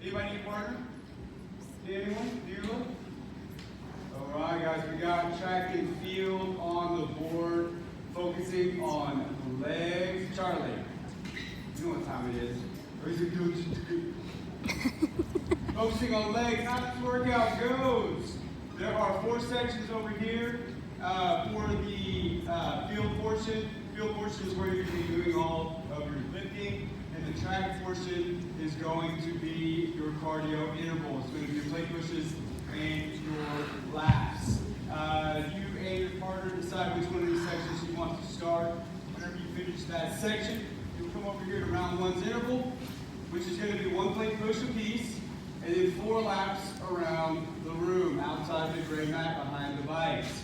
Anybody need a partner? Anyone? Bueller? All right, guys, we got track and field on the board, focusing on legs. Charlie, you know what time it is. Where's it coach? Focusing on legs, how this workout goes. There are 4 sections over here for the field portion. Field portion is where you're going to be doing all of your lifting, and the track portion is going to be your cardio intervals. It's going to be your plate pushes and your laps. You and your partner decide which one of these sections you want to start. Whenever you finish that section, you'll come over here to round 1's interval, which is going to be 1 plate push apiece, and then 4 laps around the room outside the gray mat behind the bikes.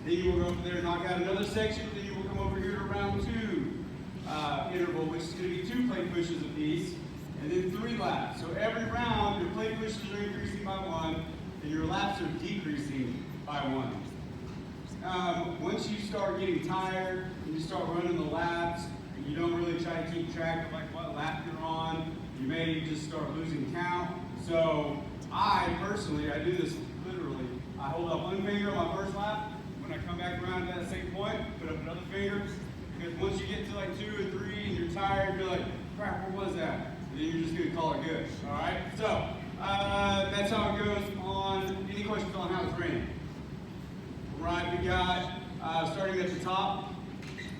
Then you will go over there and knock out another section. Then you will come over here to round 2 interval, which is going to be 2 plate pushes apiece, and then 3 laps. So every round, your plate pushes are increasing by 1, and your laps are decreasing by 1. Once you start getting tired and you start running the laps, and you don't really try to keep track of like what lap you're on, you may just start losing count. So I personally, I do this literally. I hold up one finger on my first lap. When I come back around to that same point, put up another finger. Because once you get to like 2 or 3 and you're tired, you're like, crap, what was that? And then you're just gonna call it good. All right. So that's how it goes on. Any questions on how it's ran? Right, we got starting at the top,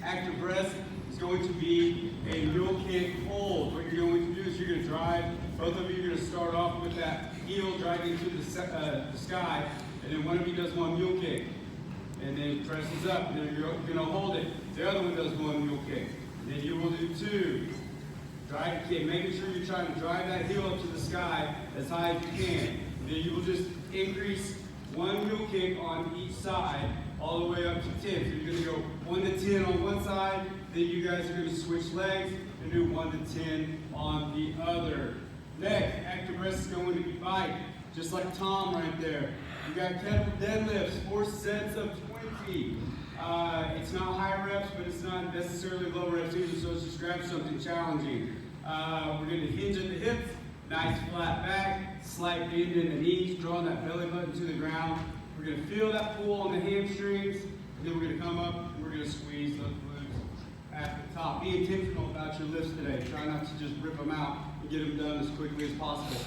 active rest is going to be a mule kick hold. What you're going to do is you're going to drive, both of you are going to start off with that heel driving to the sky, and then one of you does 1 mule kick, and then presses up, and then you're going to hold it. The other one does 1 mule kick, and then you will do 2. Drive the kick, making sure you're trying to drive that heel up to the sky as high as you can. And then you will just increase 1 mule kick on each side, all the way up to 10. So you're going to go 1 to 10 on one side, then you guys are going to switch legs and do 1 to 10 on the other. Next, active rest is going to be bike, just like Tom right there. You got kettle deadlifts, 4 sets of 20. It's not high reps, but it's not necessarily low reps either, so let's just grab something challenging. We're going to hinge at the hips, nice flat back, slight bend in the knees, drawing that belly button to the ground. We're going to feel that pull on the hamstrings, and then we're going to come up and we're going to squeeze those glutes at the top. Be intentional about your lifts today. Try not to just rip them out and get them done as quickly as possible.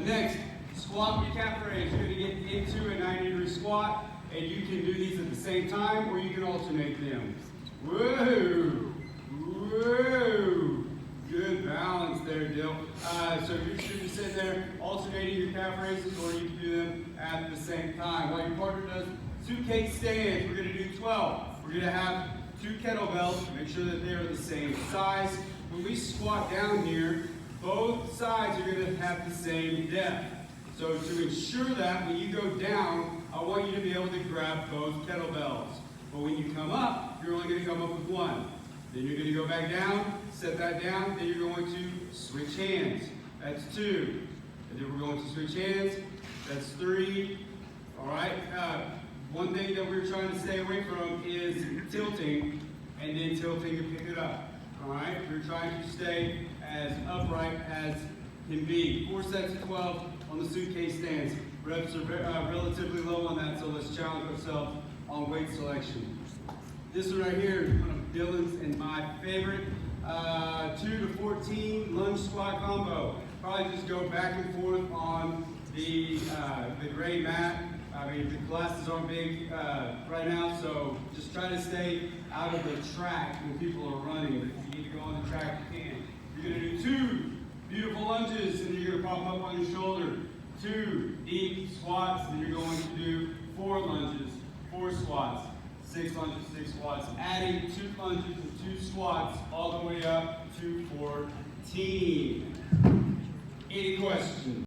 Next, squat with your calf raise. You're going to get into a 90-degree squat, and you can do these at the same time, or you can alternate them. Whoa! Whoa! Good balance there, Dill. So you should be sitting there alternating your calf raises, or you can do them at the same time. While your partner does suitcase stands, we're going to do 12. We're going to have 2 kettlebells. Make sure that they're the same size. When we squat down here, both sides are going to have the same depth. So to ensure that when you go down, I want you to be able to grab both kettlebells. But when you come up, you're only going to come up with 1. Then you're going to go back down, set that down, then you're going to switch hands. That's 2. And then we're going to switch hands. That's 3. All right. One thing that we're trying to stay away from is tilting and then tilting to pick it up. All right. We're trying to stay as upright as can be. 4 sets of 12 on the suitcase stands. Reps are relatively low on that, so let's challenge ourselves on weight selection. This one right here is one of Dylan's and my favorite. 2 to 14 lunge squat combo. Probably just go back and forth on the gray mat. I mean, the classes aren't big right now, so just try to stay out of the track when people are running. But if you need to go on the track, you can. You're going to do 2 beautiful lunges, and you're going to pop them up on your shoulder. 2 deep squats, and you're going to do 4 lunges, 4 squats. 6 lunges, 6 squats, adding 2 lunges and 2 squats all the way up to 14. Any questions?